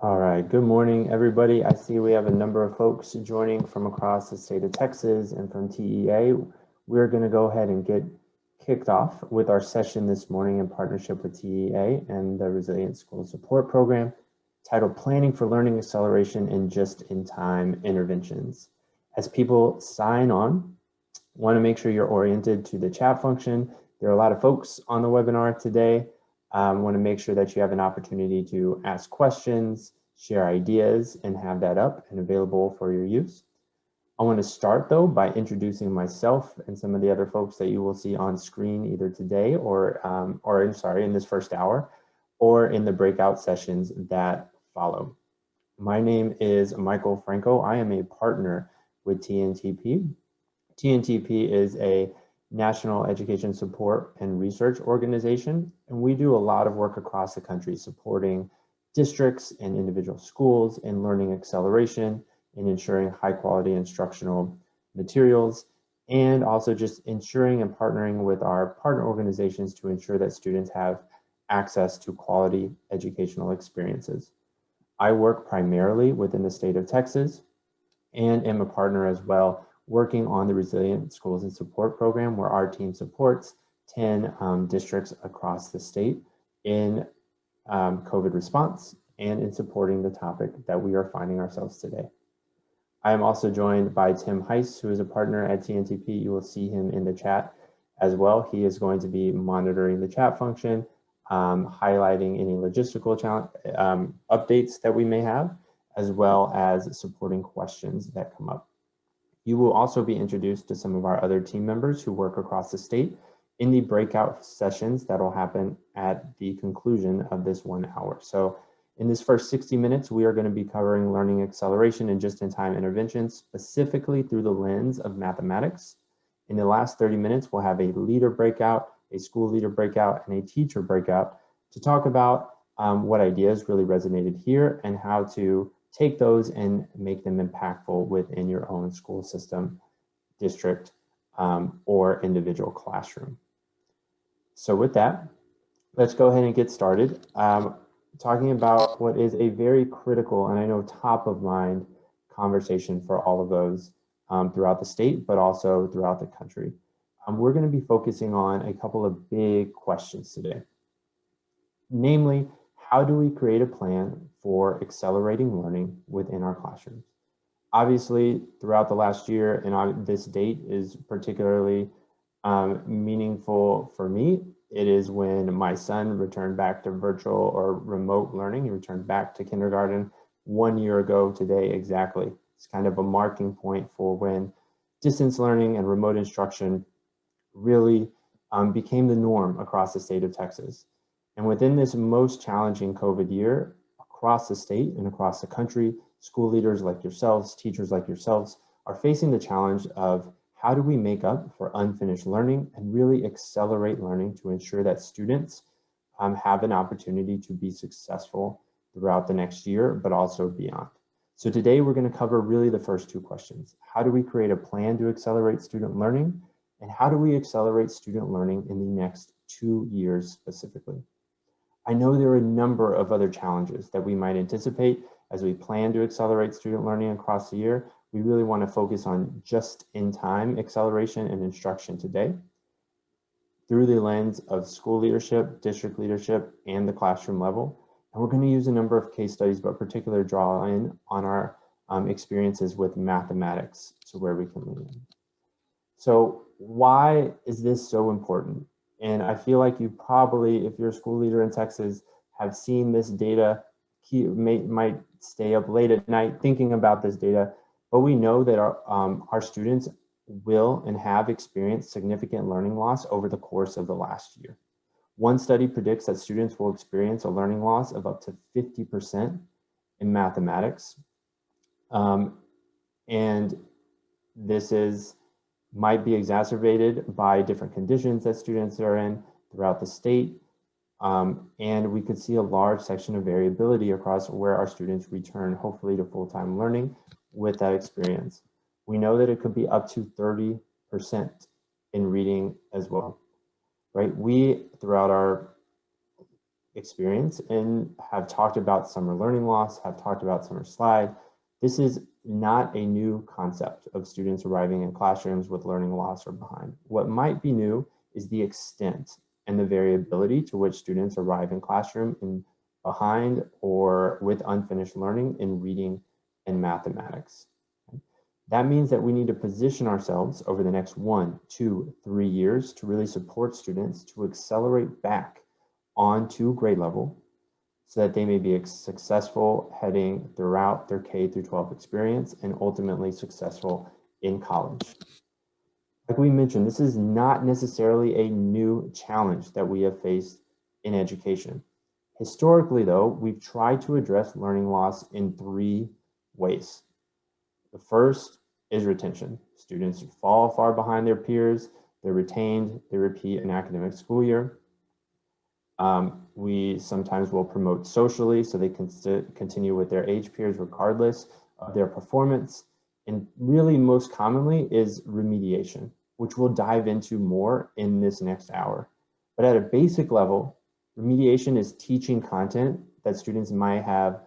All right, good morning, everybody. I see we have a number of folks joining from across the state of Texas and from TEA. We're going to go ahead and get kicked off with our session this morning in partnership with TEA and the Resilient School Support Program, titled Planning for Learning Acceleration and Just-in-Time Interventions. As people sign on, want to make sure you're oriented to the chat function. There are a lot of folks on the webinar today. Want to make sure that you have an opportunity to ask questions, share ideas, and have that up and available for your use. I want to start though by introducing myself and some of the other folks that you will see on screen either today or in this first hour or in the breakout sessions that follow. My name is Michael Franco. I am a partner with TNTP. TNTP is a National Education Support and Research Organization, and we do a lot of work across the country supporting districts and individual schools in learning acceleration and ensuring high quality instructional materials, and also just ensuring and partnering with our partner organizations to ensure that students have access to quality educational experiences. I work primarily within the state of Texas and am a partner as well, working on the Resilient Schools and Support Program, where our team supports 10 districts across the state in COVID response and in supporting the topic that we are finding ourselves today. I am also joined by Tim Heiss, who is a partner at TNTP. You will see him in the chat as well. He is going to be monitoring the chat function, highlighting any logistical updates that we may have, as well as supporting questions that come up. You will also be introduced to some of our other team members who work across the state in the breakout sessions that will happen at the conclusion of this 1 hour. So in this first 60 minutes, we are going to be covering learning acceleration and just-in-time interventions, specifically through the lens of mathematics. In the last 30 minutes, we'll have a leader breakout, a school leader breakout, and a teacher breakout to talk about what ideas really resonated here and how to take those and make them impactful within your own school system, district, or individual classroom. So with that, let's go ahead and get started. Talking about what is a very critical and I know top of mind conversation for all of those throughout the state, but also throughout the country. We're going to be focusing on a couple of big questions today. Namely, how do we create a plan for accelerating learning within our classrooms? Obviously, throughout the last year, and this date is particularly meaningful for me. It is when my son returned back to virtual or remote learning. He returned back to kindergarten 1 year ago today exactly. It's kind of a marking point for when distance learning and remote instruction really became the norm across the state of Texas. And within this most challenging COVID year, across the state and across the country, school leaders like yourselves, teachers like yourselves, are facing the challenge of how do we make up for unfinished learning and really accelerate learning to ensure that students have an opportunity to be successful throughout the next year, but also beyond. So today we're going to cover really the first two questions. How do we create a plan to accelerate student learning? And how do we accelerate student learning in the next 2 years specifically? I know there are a number of other challenges that we might anticipate as we plan to accelerate student learning across the year. We really want to focus on just-in-time acceleration and instruction today through the lens of school leadership, district leadership, and the classroom level. And we're going to use a number of case studies, but particularly draw in on our experiences with mathematics to where we can lean in. So why is this so important? And I feel like you probably, if you're a school leader in Texas, have seen this data, might stay up late at night thinking about this data, but we know that our students will and have experienced significant learning loss over the course of the last year. One study predicts that students will experience a learning loss of up to 50% in mathematics. And this might be exacerbated by different conditions that students are in throughout the state. And we could see a large section of variability across where our students return, hopefully to full-time learning with that experience. We know that it could be up to 30% in reading as well, right? We, throughout our experience and have talked about summer learning loss, have talked about summer slide. This is not a new concept of students arriving in classrooms with learning loss or behind. What might be new is the extent and the variability to which students arrive in classroom in behind or with unfinished learning in reading and mathematics. That means that we need to position ourselves over the next 1, 2, 3 years to really support students to accelerate back onto grade level so that they may be successful heading throughout their K through 12 experience and ultimately successful in college. Like we mentioned, this is not necessarily a new challenge that we have faced in education. Historically, though, we've tried to address learning loss in 3 ways. The first is retention. Students fall far behind their peers, they're retained, they repeat an academic school year. We sometimes will promote socially so they can continue with their age peers regardless of their performance. And really most commonly is remediation, which we'll dive into more in this next hour. But at a basic level, remediation is teaching content that students might have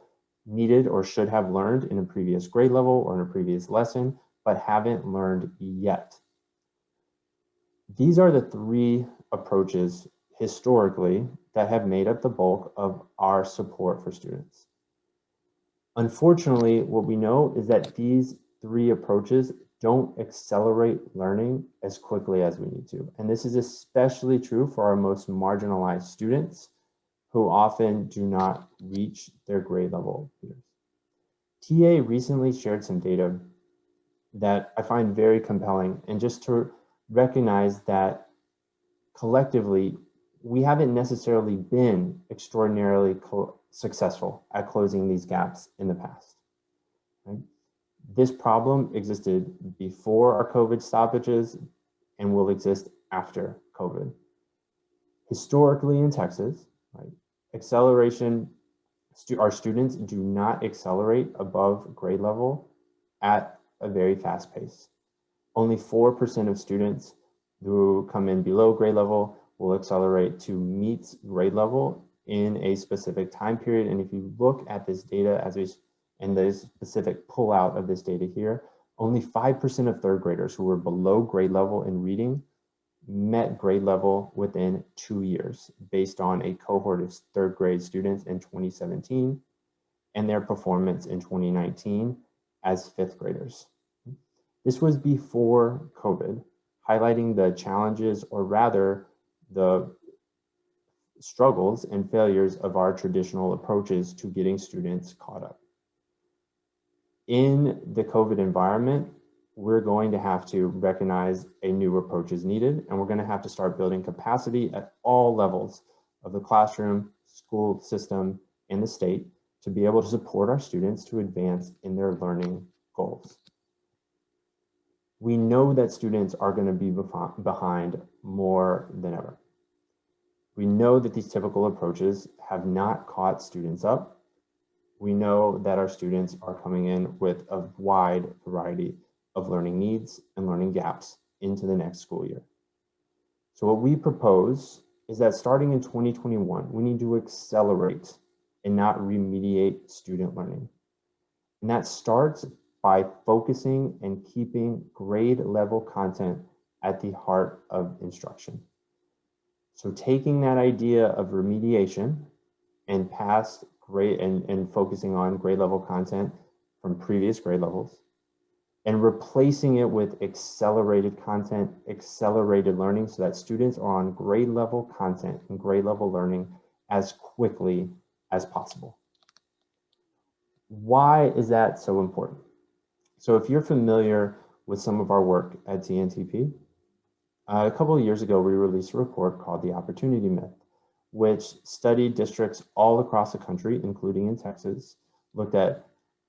needed or should have learned in a previous grade level or in a previous lesson, but haven't learned yet. These are the 3 approaches historically that have made up the bulk of our support for students. Unfortunately, what we know is that these 3 approaches don't accelerate learning as quickly as we need to. And this is especially true for our most marginalized students who often do not reach their grade level peers. TA recently shared some data that I find very compelling, and just to recognize that collectively, we haven't necessarily been extraordinarily successful at closing these gaps in the past. Right? This problem existed before our COVID stoppages and will exist after COVID. Historically in Texas, right, acceleration, our students do not accelerate above grade level at a very fast pace. Only 4% of students who come in below grade level will accelerate to meet grade level in a specific time period. And if you look at this data and the specific pullout of this data here, only 5% of third graders who were below grade level in reading met grade level within 2 years, based on a cohort of third grade students in 2017 and their performance in 2019 as 5th graders. This was before COVID, highlighting the challenges, or rather the struggles and failures of our traditional approaches to getting students caught up. In the COVID environment, we're going to have to recognize a new approach is needed, and we're going to have to start building capacity at all levels of the classroom, school system, and the state to be able to support our students to advance in their learning goals. We know that students are going to be behind more than ever. We know that these typical approaches have not caught students up. We know that our students are coming in with a wide variety of learning needs and learning gaps into the next school year. So what we propose is that starting in 2021, we need to accelerate and not remediate student learning. And that starts by focusing and keeping grade level content at the heart of instruction. So taking that idea of remediation and past grade and focusing on grade level content from previous grade levels and replacing it with accelerated content, accelerated learning, so that students are on grade level content and grade level learning as quickly as possible. Why is that so important? So if you're familiar with some of our work at TNTP, a couple of years ago, we released a report called The Opportunity Myth, which studied districts all across the country, including in Texas, looked at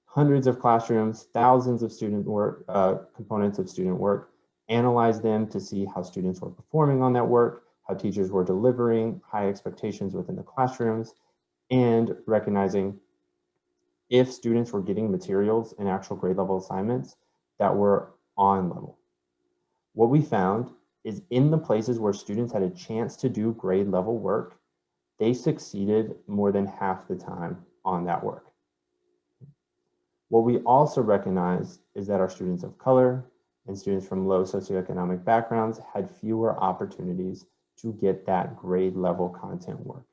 hundreds of classrooms, thousands of student work, components of student work, analyzed them to see how students were performing on that work, how teachers were delivering high expectations within the classrooms, and recognizing if students were getting materials and actual grade level assignments that were on level. What we found is in the places where students had a chance to do grade level work, they succeeded more than half the time on that work. What we also recognize is that our students of color and students from low socioeconomic backgrounds had fewer opportunities to get that grade level content work.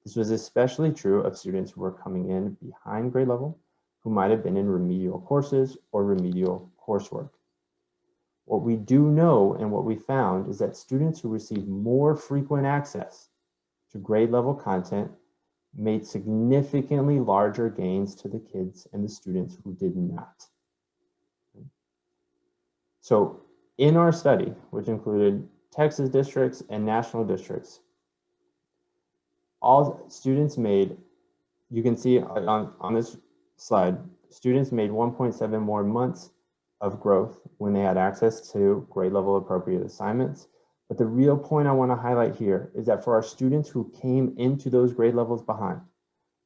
This was especially true of students who were coming in behind grade level, who might have been in remedial courses or remedial coursework. What we do know and what we found is that students who received more frequent access to grade level content made significantly larger gains to the kids and the students who did not. So in our study, which included Texas districts and national districts, all students made, you can see on this slide, students made 1.7 more months of growth when they had access to grade level appropriate assignments. But the real point I want to highlight here is that for our students who came into those grade levels behind,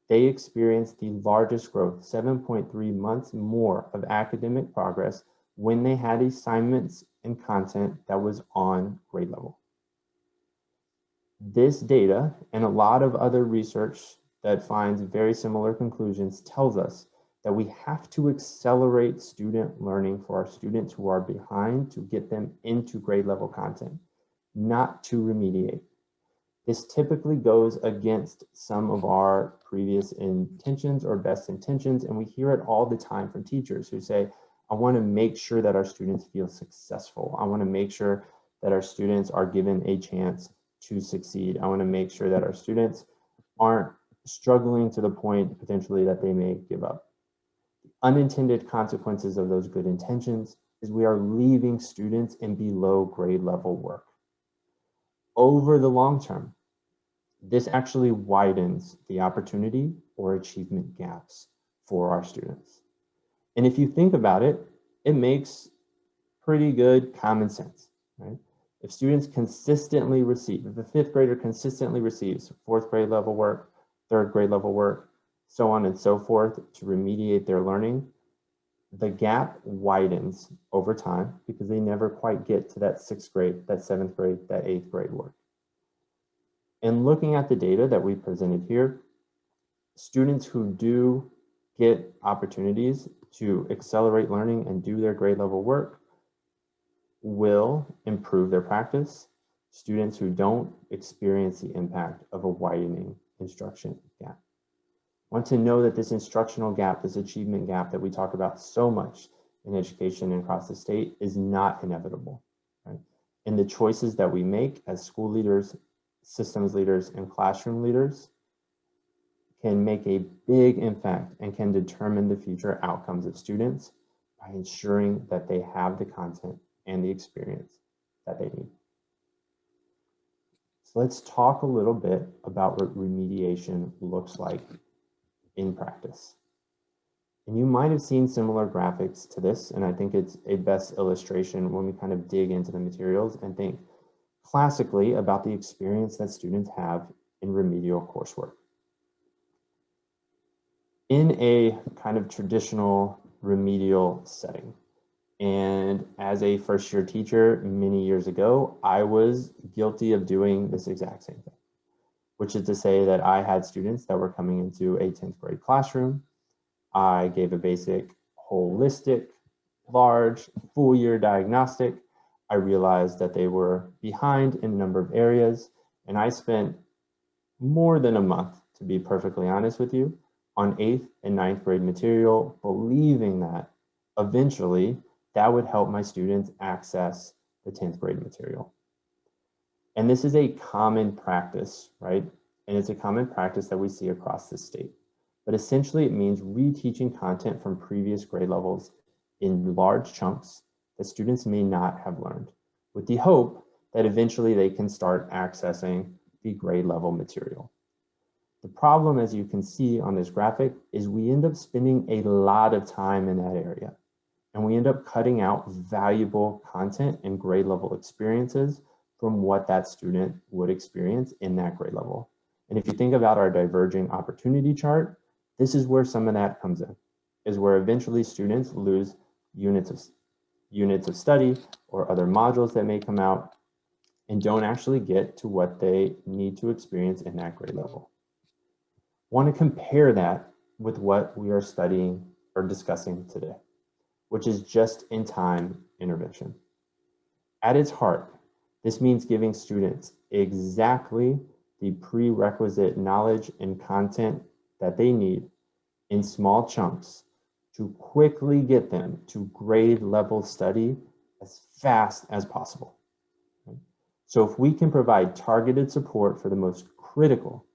they experienced the largest growth, 7.3 months more of academic progress when they had assignments and content that was on grade level. This data and a lot of other research that finds very similar conclusions tells us that we have to accelerate student learning for our students who are behind to get them into grade level content, not to remediate. This typically goes against some of our previous intentions or best intentions, and we hear it all the time from teachers who say, I want to make sure that our students feel successful. I want to make sure that our students are given a chance to succeed. I want to make sure that our students aren't struggling to the point potentially that they may give up. Unintended consequences of those good intentions is we are leaving students in below grade level work. Over the long term, this actually widens the opportunity or achievement gaps for our students. And if you think about it, it makes pretty good common sense, right? If students consistently receive, if a fifth grader consistently receives fourth grade level work, third grade level work, so on and so forth to remediate their learning, the gap widens over time because they never quite get to that sixth grade, that seventh grade, that eighth grade work. And looking at the data that we presented here, students who do get opportunities to accelerate learning and do their grade level work will improve their practice. Students who don't experience the impact of a widening instruction gap. I want to know that this instructional gap, this achievement gap that we talk about so much in education and across the state is not inevitable, right? And the choices that we make as school leaders, systems leaders, and classroom leaders can make a big impact and can determine the future outcomes of students by ensuring that they have the content and the experience that they need. So let's talk a little bit about what remediation looks like in practice. And you might have seen similar graphics to this, and I think it's a best illustration when we kind of dig into the materials and think classically about the experience that students have in remedial coursework. In a kind of traditional remedial setting, and as a first-year teacher many years ago, I was guilty of doing this exact same thing, which is to say that I had students that were coming into a 10th grade classroom. I gave a basic, holistic, large, full-year diagnostic. I realized that they were behind in a number of areas, and I spent more than a month, to be perfectly honest with you, on 8th and 9th grade material, believing that eventually that would help my students access the 10th grade material. And this is a common practice, right? And it's a common practice that we see across the state. But essentially it means reteaching content from previous grade levels in large chunks that students may not have learned, with the hope that eventually they can start accessing the grade level material. The problem, as you can see on this graphic, is we end up spending a lot of time in that area. And we end up cutting out valuable content and grade level experiences from what that student would experience in that grade level. And if you think about our diverging opportunity chart, this is where some of that comes in, is where eventually students lose units of study or other modules that may come out. and don't actually get to what they need to experience in that grade level. Want to compare that with what we are studying or discussing today, which is just-in-time intervention. At its heart, this means giving students exactly the prerequisite knowledge and content that they need in small chunks to quickly get them to grade level study as fast as possible. So if we can provide targeted support for the most critical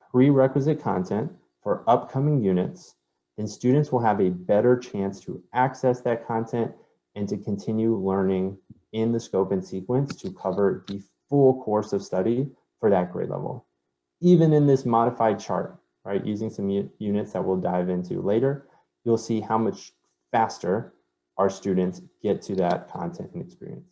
prerequisite content for upcoming units, then students will have a better chance to access that content and to continue learning in the scope and sequence to cover the full course of study for that grade level. Even in this modified chart, right, using some units that we'll dive into later, you'll see how much faster our students get to that content and experience.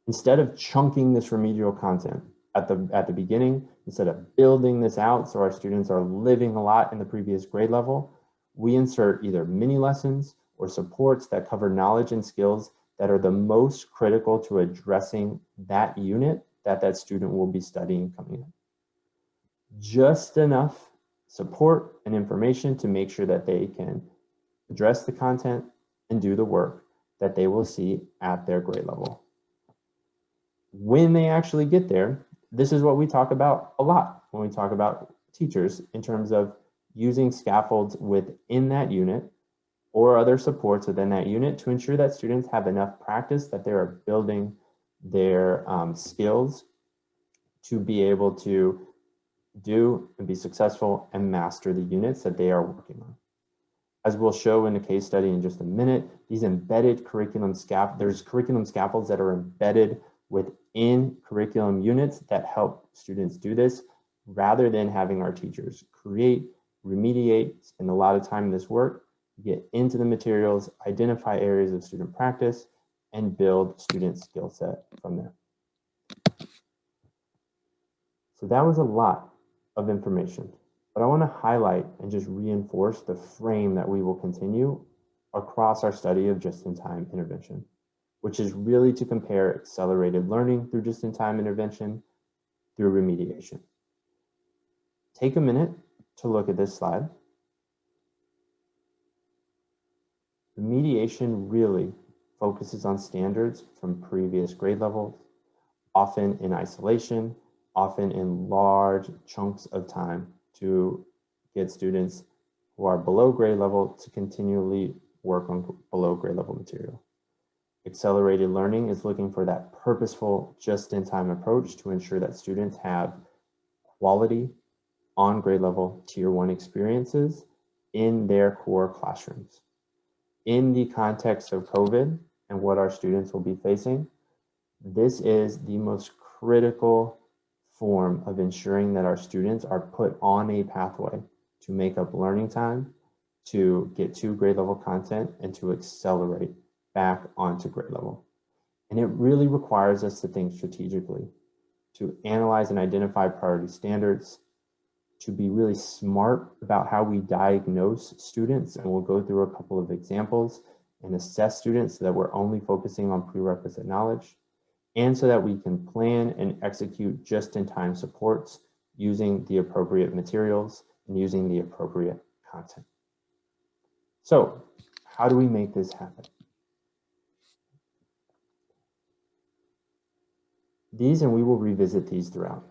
Instead of chunking this remedial content at the beginning, instead of building this out so our students are living a lot in the previous grade level, we insert either mini lessons or supports that cover knowledge and skills that are the most critical to addressing that unit that student will be studying coming in. Just enough support and information to make sure that they can address the content and do the work that they will see at their grade level. When they actually get there, this is what we talk about a lot when we talk about teachers in terms of using scaffolds within that unit or other supports within that unit to ensure that students have enough practice that they are building their skills to be able to do and be successful and master the units that they are working on. As we'll show in a case study in just a minute, these embedded curriculum there's curriculum scaffolds that are embedded within curriculum units that help students do this rather than having our teachers create, remediate, spend a lot of time in this work, get into the materials, identify areas of student practice, and build student skill set from there. So that was a lot of information, but I want to highlight and just reinforce the frame that we will continue across our study of just-in-time intervention, which is really to compare accelerated learning through just-in-time intervention through remediation. Take a minute to look at this slide. Remediation really focuses on standards from previous grade levels, often in isolation, often in large chunks of time to get students who are below grade level to continually work on below grade level material. Accelerated learning is looking for that purposeful, just-in-time approach to ensure that students have quality on grade level tier 1 experiences in their core classrooms. In the context of COVID and what our students will be facing, this is the most critical form of ensuring that our students are put on a pathway to make up learning time, to get to grade level content, and to accelerate back onto grade level. And it really requires us to think strategically, to analyze and identify priority standards, to be really smart about how we diagnose students, and we'll go through a couple of examples, and assess students so that we're only focusing on prerequisite knowledge, and so that we can plan and execute just-in-time supports using the appropriate materials and using the appropriate content. So, how do we make this happen? These, and we will revisit these throughout.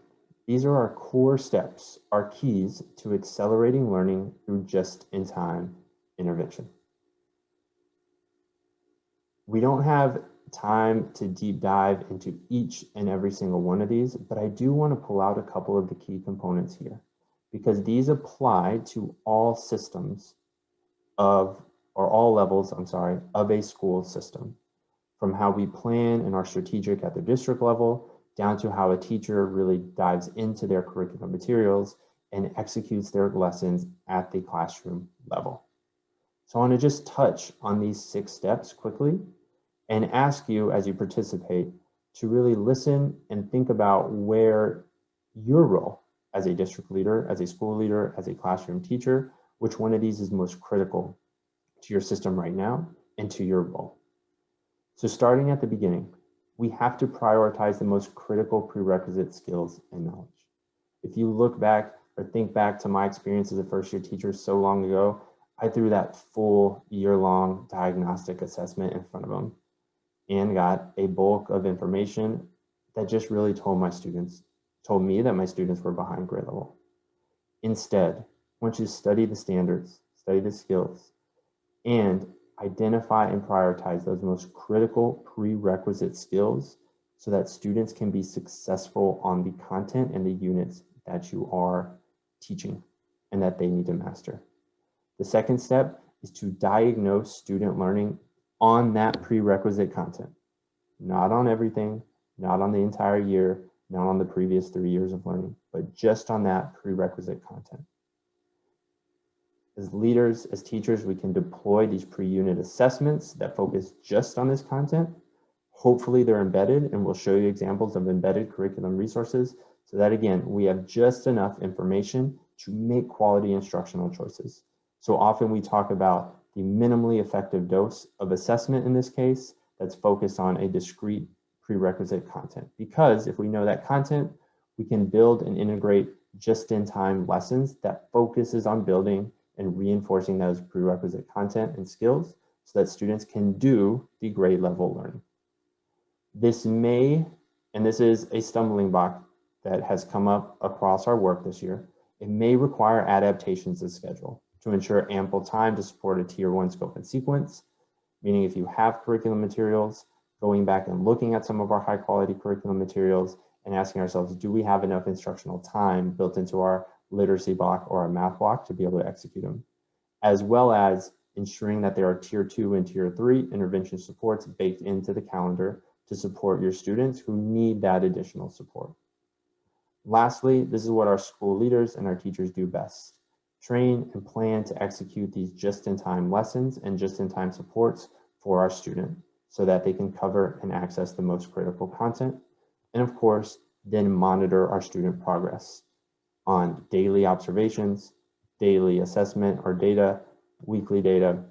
These are our core steps, our keys to accelerating learning through just-in-time intervention. We don't have time to deep dive into each and every single one of these, but I do want to pull out a couple of the key components here because these apply to all systems of, or all levels, of a school system, from how we plan and are strategic at the district level down to how a teacher really dives into their curriculum materials and executes their lessons at the classroom level. So I want to just touch on these 6 steps quickly and ask you as you participate to really listen and think about where your role as a district leader, as a school leader, as a classroom teacher, which one of these is most critical to your system right now and to your role. So starting at the beginning, we have to prioritize the most critical prerequisite skills and knowledge. If you look back or think back to my experience as a first-year teacher so long ago, I threw that full year-long diagnostic assessment in front of them and got a bulk of information that just really told me that my students were behind grade level. Instead, once you study the standards, study the skills, and identify and prioritize those most critical prerequisite skills so that students can be successful on the content and the units that you are teaching and that they need to master. The second step is to diagnose student learning on that prerequisite content, not on everything, not on the entire year, not on the previous 3 years of learning, but just on that prerequisite content. As leaders, as teachers, we can deploy these pre-unit assessments that focus just on this content. Hopefully they're embedded, and we'll show you examples of embedded curriculum resources so that, again, we have just enough information to make quality instructional choices. So often we talk about the minimally effective dose of assessment in this case that's focused on a discrete prerequisite content. Because if we know that content, we can build and integrate just-in-time lessons that focuses on building and reinforcing those prerequisite content and skills so that students can do the grade level learning. This is a stumbling block that has come up across our work this year, it may require adaptations to schedule to ensure ample time to support a tier 1 scope and sequence, meaning if you have curriculum materials, going back and looking at some of our high quality curriculum materials and asking ourselves, do we have enough instructional time built into our literacy block or our math block to be able to execute them, as well as ensuring that there are tier 2 and tier 3 intervention supports baked into the calendar to support your students who need that additional support. Lastly, this is what our school leaders and our teachers do best: train and plan to execute these just-in-time lessons and just-in-time supports for our student so that they can cover and access the most critical content. And of course, then monitor our student progress on daily observations, daily assessment or data, weekly data,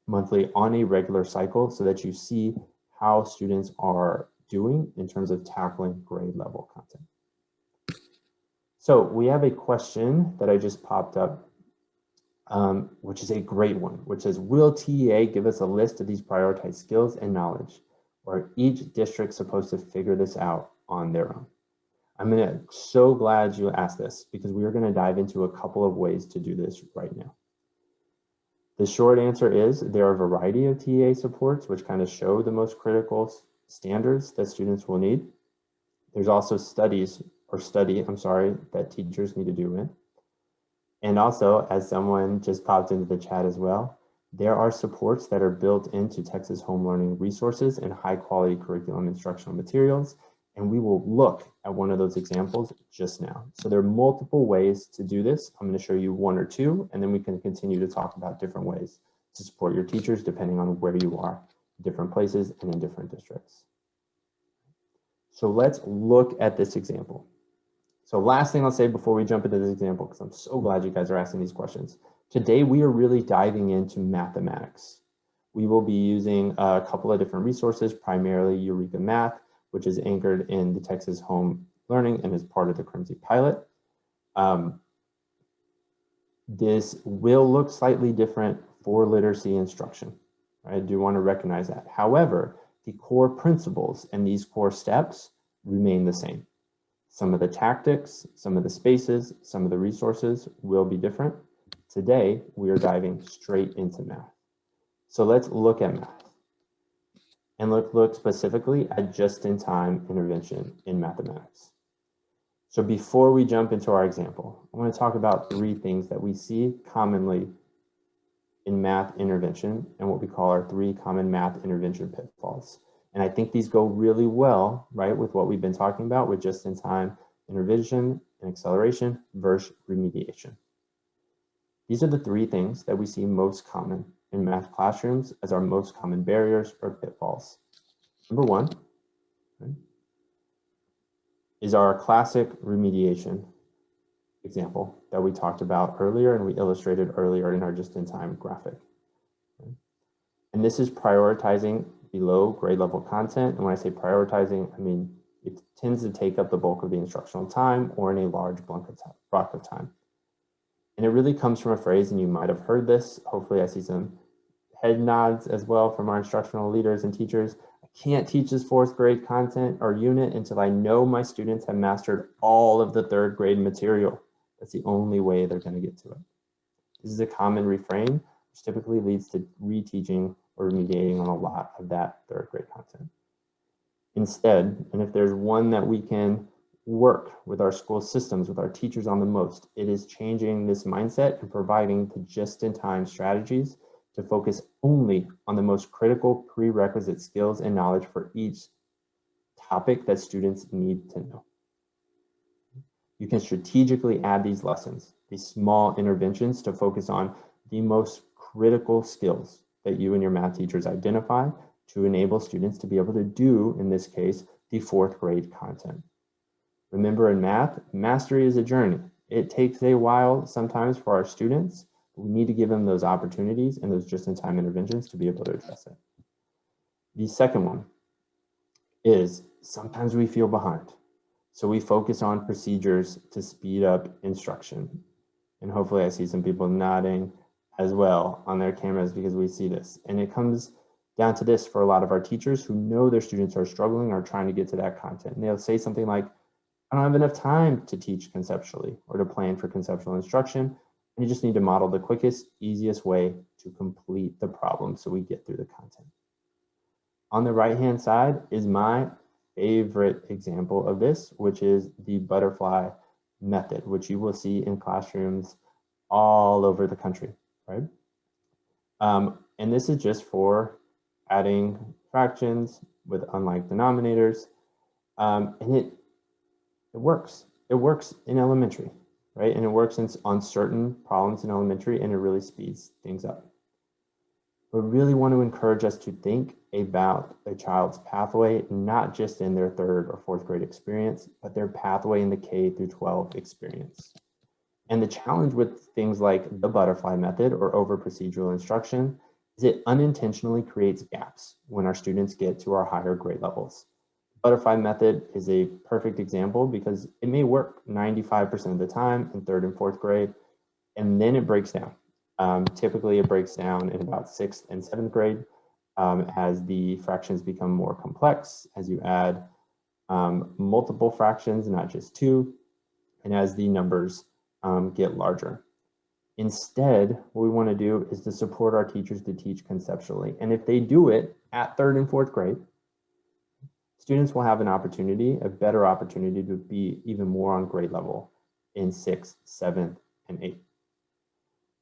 monthly, on a regular cycle so that you see how students are doing in terms of tackling grade level content. So we have a question that I just popped up, which is a great one, which says, will TEA give us a list of these prioritized skills and knowledge, or are each district supposed to figure this out on their own? I'm so glad you asked this, because we are going to dive into a couple of ways to do this right now. The short answer is there are a variety of TEA supports which kind of show the most critical standards that students will need. There's also study that teachers need to do it. And also, as someone just popped into the chat as well, there are supports that are built into Texas Home Learning resources and high quality curriculum instructional materials. And we will look at one of those examples just now. So there are multiple ways to do this. I'm going to show you one or two, and then we can continue to talk about different ways to support your teachers depending on where you are, different places and in different districts. So let's look at this example. So last thing I'll say before we jump into this example, because I'm so glad you guys are asking these questions. Today, we are really diving into mathematics. We will be using a couple of different resources, primarily Eureka Math, which is anchored in the Texas Home Learning and is part of the Crimsey pilot. This will look slightly different for literacy instruction. I do want to recognize that. However, the core principles and these core steps remain the same. Some of the tactics, some of the spaces, some of the resources will be different. Today, we are diving straight into math. So let's look at math and look specifically at just-in-time intervention in mathematics. So before we jump into our example, I want to talk about 3 things that we see commonly in math intervention and what we call our 3 common math intervention pitfalls. And I think these go really well, right, with what we've been talking about with just-in-time intervention and acceleration versus remediation. These are the 3 things that we see most common in math classrooms as our most common barriers or pitfalls. Number 1, right, is our classic remediation example that we talked about earlier and we illustrated earlier in our just-in-time graphic. Okay. And this is prioritizing below grade level content. And when I say prioritizing, I mean it tends to take up the bulk of the instructional time or in a large block of time. And it really comes from a phrase, and you might have heard this. Hopefully I see some head nods as well from our instructional leaders and teachers. I can't teach this 4th grade content or unit until I know my students have mastered all of the 3rd grade material. That's the only way they're going to get to it. This is a common refrain, which typically leads to reteaching or remediating on a lot of that 3rd grade content. Instead, and if there's one that we can work with our school systems, with our teachers on the most, it is changing this mindset and providing the just-in-time strategies to focus only on the most critical prerequisite skills and knowledge for each topic that students need to know. You can strategically add these lessons, these small interventions, to focus on the most critical skills that you and your math teachers identify to enable students to be able to do, in this case, the 4th grade content. Remember, in math, mastery is a journey. It takes a while sometimes for our students. We need to give them those opportunities and those just-in-time interventions to be able to address it. The second one is sometimes we feel behind. So we focus on procedures to speed up instruction. And hopefully I see some people nodding as well on their cameras because we see this. And it comes down to this for a lot of our teachers who know their students are struggling or trying to get to that content. And they'll say something like, I don't have enough time to teach conceptually or to plan for conceptual instruction. And you just need to model the quickest, easiest way to complete the problem so we get through the content. On the right-hand side is my favorite example of this, which is the butterfly method, which you will see in classrooms all over the country, right? And this is just for adding fractions with unlike denominators. And it works. It works in elementary, right? And it works on certain problems in elementary, and it really speeds things up. But really want to encourage us to think about a child's pathway, not just in their 3rd or 4th grade experience, but their pathway in the K through 12 experience. And the challenge with things like the butterfly method or over procedural instruction is it unintentionally creates gaps when our students get to our higher grade levels. Butterfly method is a perfect example because it may work 95% of the time in 3rd and 4th grade, and then it breaks down. Typically it breaks down in about 6th and 7th grade as the fractions become more complex, as you add multiple fractions, not just 2, and as the numbers get larger. Instead, what we want to do is to support our teachers to teach conceptually. And if they do it at 3rd and 4th grade, students will have an opportunity, a better opportunity to be even more on grade level in 6th, 7th, and 8th.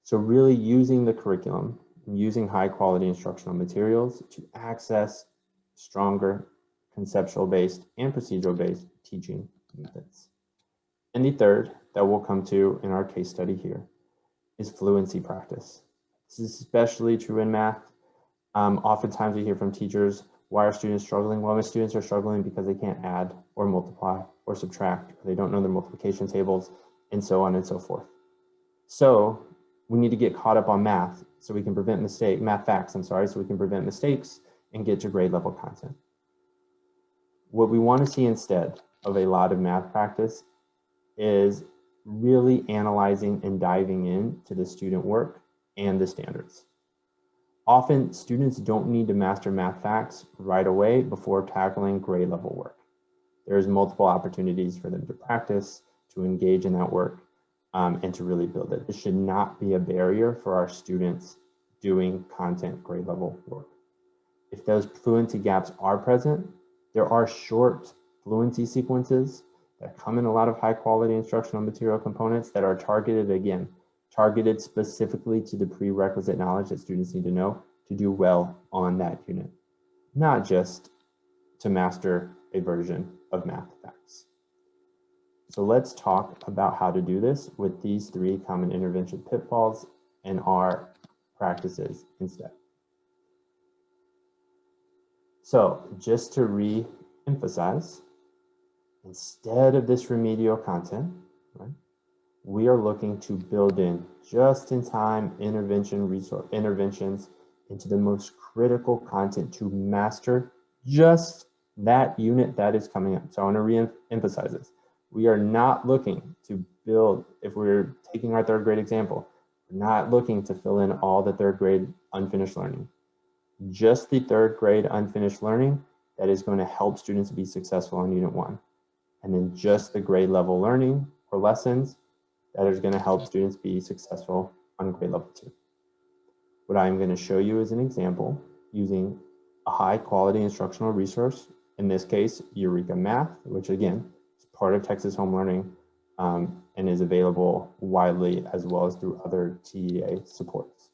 So really using the curriculum and using high quality instructional materials to access stronger conceptual-based and procedural-based teaching methods. And the third that we'll come to in our case study here is fluency practice. This is especially true in math. Oftentimes we hear from teachers, why are students struggling? Well, my students are struggling because they can't add or multiply or subtract, or they don't know their multiplication tables, and so on and so forth. So we need to get caught up on math so we can prevent math facts, so we can prevent mistakes and get to grade level content. What we want to see instead of a lot of math practice is really analyzing and diving into the student work and the standards. Often students don't need to master math facts right away before tackling grade level work. There's multiple opportunities for them to practice, to engage in that work, and to really build it. This should not be a barrier for our students doing content grade level work. If those fluency gaps are present, there are short fluency sequences that come in a lot of high quality instructional material components that are targeted specifically to the prerequisite knowledge that students need to know to do well on that unit, not just to master a version of math facts. So let's talk about how to do this with these 3 common intervention pitfalls and our practices instead. So just to re-emphasize, instead of this remedial content, right, we are looking to build in just-in-time interventions into the most critical content to master just that unit that is coming up. So I want to re-emphasize this. We are not looking to build, if we're taking our third grade example, we're not looking to fill in all the third grade unfinished learning. Just the third grade unfinished learning that is going to help students be successful in Unit 1. And then just the grade level learning or lessons that is going to help students be successful on grade level 2. What I'm going to show you is an example using a high quality instructional resource, in this case, Eureka Math, which again is part of Texas Home Learning and is available widely as well as through other TEA supports.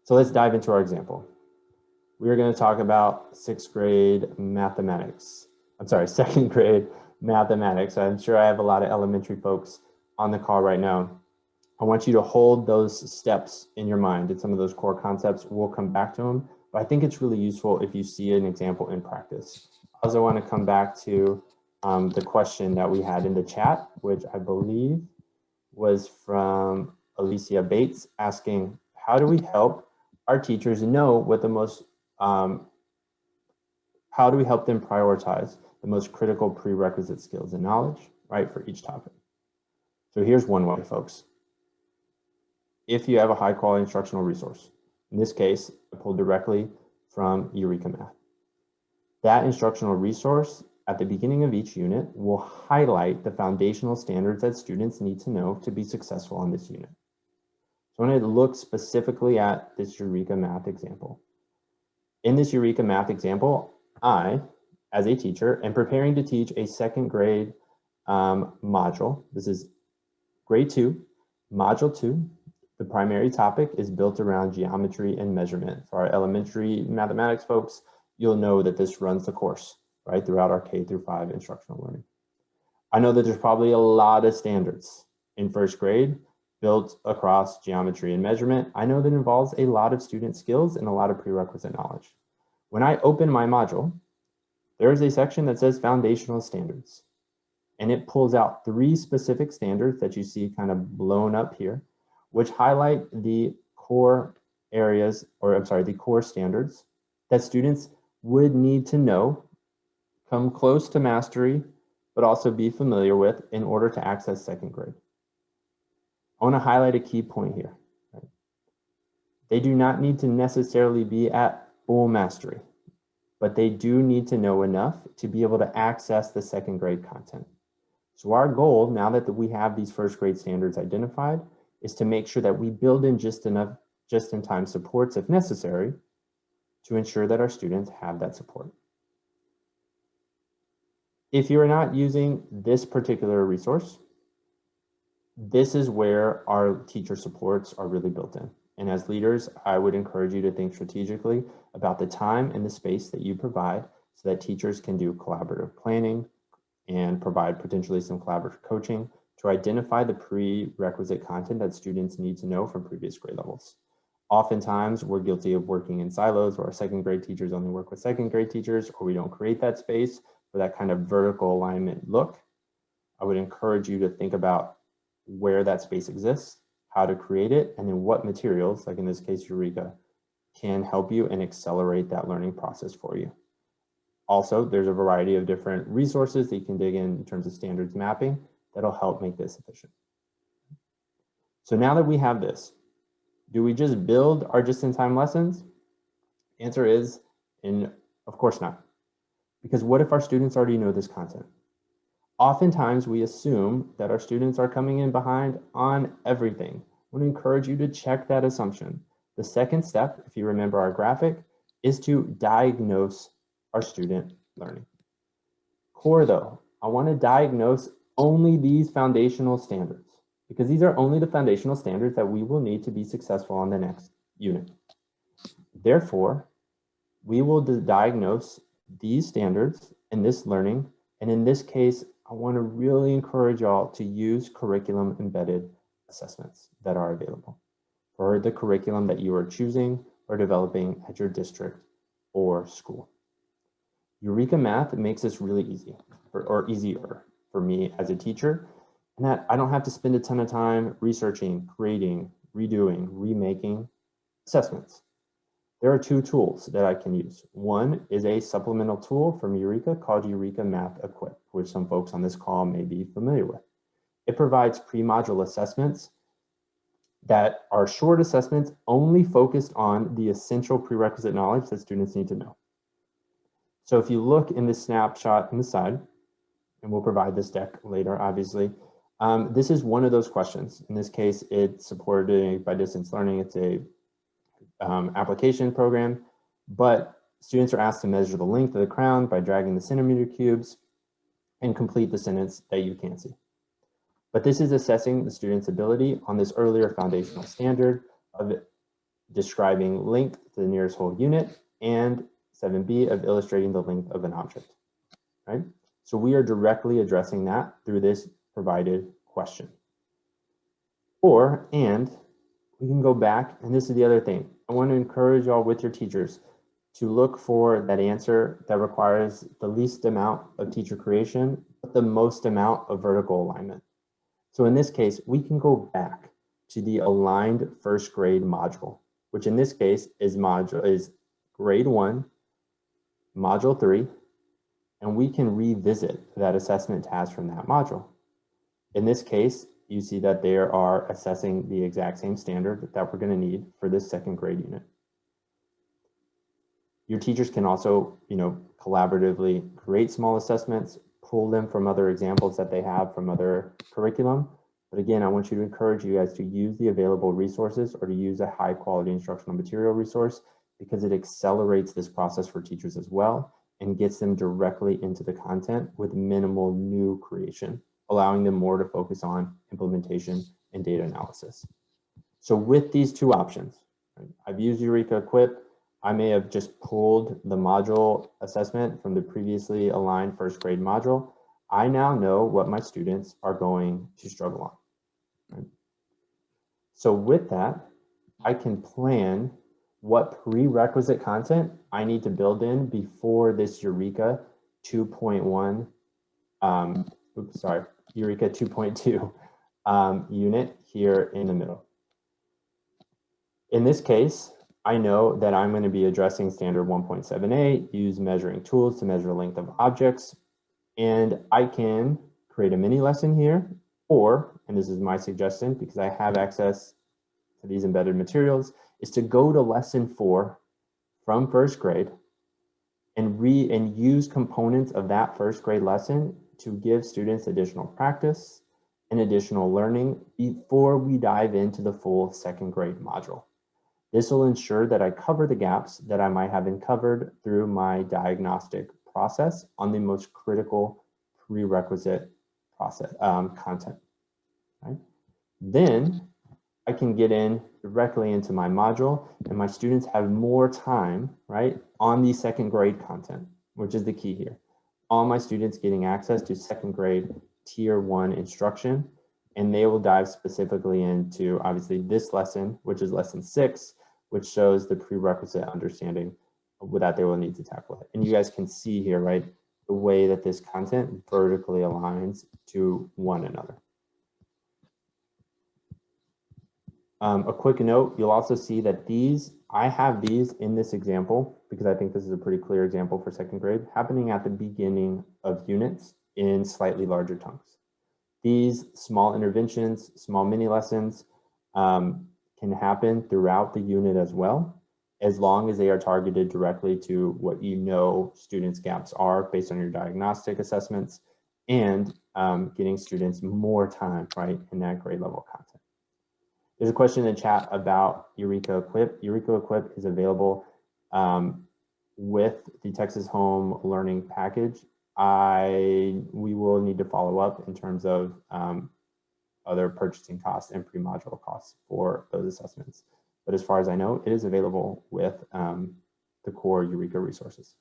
So let's dive into our example. We are going to talk about second grade mathematics. I'm sure I have a lot of elementary folks on the call right now. I want you to hold those steps in your mind. It's some of those core concepts. We'll come back to them, but I think it's really useful if you see an example in practice. I also want to come back to the question that we had in the chat, which I believe was from Alicia Bates, asking, how do we help our teachers know what the most, how do we help them prioritize the most critical prerequisite skills and knowledge, right, for each topic? So here's one way, folks. If you have a high quality instructional resource, in this case, I pulled directly from Eureka Math. That instructional resource at the beginning of each unit will highlight the foundational standards that students need to know to be successful on this unit. So I want to look specifically at this Eureka Math example. In this Eureka Math example, I, as a teacher, am preparing to teach a second grade module. This is grade 2, module 2. The primary topic is built around geometry and measurement. For our elementary mathematics folks, you'll know that this runs the course, right, throughout our K through 5 instructional learning. I know that there's probably a lot of standards in first grade built across geometry and measurement. I know that involves a lot of student skills and a lot of prerequisite knowledge. When I open my module, there is a section that says foundational standards, and it pulls out 3 specific standards that you see kind of blown up here, which highlight the core areas, or I'm sorry, the core standards that students would need to know, come close to mastery, but also be familiar with in order to access second grade. I want to highlight a key point here. Right? They do not need to necessarily be at full mastery, but they do need to know enough to be able to access the second grade content. So our goal, now that we have these first grade standards identified, is to make sure that we build in just in time supports if necessary to ensure that our students have that support. If you're not using this particular resource, this is where our teacher supports are really built in. And as leaders, I would encourage you to think strategically about the time and the space that you provide so that teachers can do collaborative planning and provide potentially some collaborative coaching to identify the prerequisite content that students need to know from previous grade levels. Oftentimes, we're guilty of working in silos where our second grade teachers only work with second grade teachers, or we don't create that space for that kind of vertical alignment look. I would encourage you to think about where that space exists, how to create it, and then what materials, like in this case, Eureka, can help you and accelerate that learning process for you. Also, there's a variety of different resources that you can dig in terms of standards mapping that'll help make this efficient. So now that we have this, do we just build our just-in-time lessons? Answer is, of course not. Because what if our students already know this content? Oftentimes we assume that our students are coming in behind on everything. I want to encourage you to check that assumption. The second step, if you remember our graphic, is to diagnose our student learning. Core though, I want to diagnose only these foundational standards, because these are only the foundational standards that we will need to be successful on the next unit. Therefore, we will diagnose these standards in this learning, and in this case, I want to really encourage y'all to use curriculum embedded assessments that are available for the curriculum that you are choosing or developing at your district or school. Eureka Math makes this really easy, or easier for me as a teacher, and that I don't have to spend a ton of time researching, creating, redoing, remaking assessments. There are two tools that I can use. One is a supplemental tool from Eureka called Eureka Math Equip, which some folks on this call may be familiar with. It provides pre-module assessments that are short assessments only focused on the essential prerequisite knowledge that students need to know. So if you look in the snapshot on the side, and we'll provide this deck later, obviously, this is one of those questions. In this case, it's supported by distance learning. It's a application program, but students are asked to measure the length of the crown by dragging the centimeter cubes and complete the sentence that you can't see. But this is assessing the student's ability on this earlier foundational standard of describing length to the nearest whole unit and 7B of illustrating the length of an object, right? So we are directly addressing that through this provided question. And we can go back, and this is the other thing. I want to encourage y'all with your teachers to look for that answer that requires the least amount of teacher creation, but the most amount of vertical alignment. So in this case, we can go back to the aligned first grade module, which in this case is grade 1, module 3, and we can revisit that assessment task from that module. In this case, you see that they are assessing the exact same standard that we're going to need for this second grade unit. Your teachers can also, collaboratively create small assessments, pull them from other examples that they have from other curriculum. But again, I want you to encourage you guys to use the available resources or to use a high quality instructional material resource, because it accelerates this process for teachers as well and gets them directly into the content with minimal new creation, allowing them more to focus on implementation and data analysis. So with these two options, right, I've used Eureka Equip. I may have just pulled the module assessment from the previously aligned first grade module. I now know what my students are going to struggle on. Right? So with that, I can plan what prerequisite content I need to build in before this Eureka 2.1, Eureka 2.2 unit here in the middle. In this case, I know that I'm going to be addressing standard 1.7a, use measuring tools to measure the length of objects, and I can create a mini lesson here, or, and this is my suggestion because I have access to these embedded materials, is to go to lesson 4 from first grade and use components of that first grade lesson to give students additional practice and additional learning before we dive into the full second grade module. This will ensure that I cover the gaps that I might have uncovered through my diagnostic process on the most critical prerequisite process content. Right? Then I can get in directly into my module, and my students have more time, right, on the second grade content, which is the key here. All my students getting access to second grade tier 1 instruction, and they will dive specifically into obviously this lesson, which is lesson 6, which shows the prerequisite understanding that they will need to tackle it. And you guys can see here, right, the way that this content vertically aligns to one another. A quick note, you'll also see that I have these in this example because I think this is a pretty clear example for second grade, happening at the beginning of units in slightly larger chunks. These small interventions, small mini lessons can happen throughout the unit as well, as long as they are targeted directly to what students' gaps are based on your diagnostic assessments and getting students more time, right, in that grade level content. There's a question in the chat about Eureka Equip. Eureka Equip is available with the Texas Home Learning Package. We will need to follow up in terms of other purchasing costs and pre-module costs for those assessments. But as far as I know, it is available with the core Eureka resources.